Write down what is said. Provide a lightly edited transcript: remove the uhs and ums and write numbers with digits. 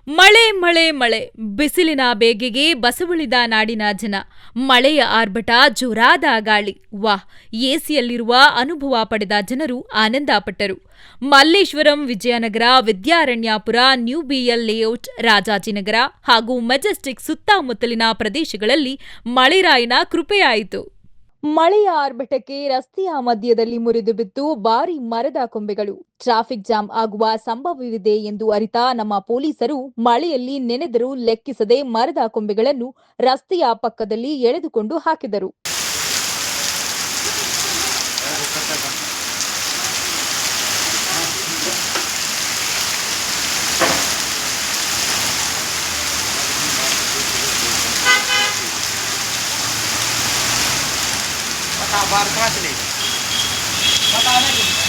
ಮಳೆ ಮಳೆ ಮಳೆ ಬಿಸಿಲಿನ ಬೇಗೆಗೆ ಬಸವಳಿದ ನಾಡಿನ ಜನ. ಮಳೆಯ ಆರ್ಭಟ, ಜೋರಾದ ಗಾಳಿ, ವಾಹ್! ಎಸಿಯಲ್ಲಿರುವ ಅನುಭವ ಪಡೆದ ಜನರು ಆನಂದಪಟ್ಟರು. Malleshwaram, Vijayanagar, Vidyaranyapura, new BL layout, Rajajinagar ಹಾಗೂ ಮೆಜೆಸ್ಟಿಕ್ ಸುತ್ತಮುತ್ತಲಿನ ಪ್ರದೇಶಗಳಲ್ಲಿ ಮಳೆರಾಯನ ಕೃಪೆಯಾಯಿತು. ಮಳೆಯ ಆರ್ಭಟಕ್ಕೆ ರಸ್ತೆಯ ಮಧ್ಯದಲ್ಲಿ ಮುರಿದು ಬಿದ್ದು ಭಾರಿ ಮರದ ಕೊಂಬೆಗಳು. ಟ್ರಾಫಿಕ್ ಜಾಮ್ ಆಗುವ ಸಂಭವವಿದೆ ಎಂದು ಅರಿತ ನಮ್ಮ ಪೊಲೀಸರು ಮಳೆಯಲ್ಲಿ ನೆನೆದರೂ ಲೆಕ್ಕಿಸದೆ ಮರದ ಕೊಂಬೆಗಳನ್ನು ರಸ್ತೆಯ ಪಕ್ಕದಲ್ಲಿ ಎಳೆದುಕೊಂಡು ಹಾಕಿದರು. बार पाँच नहीं पता नहीं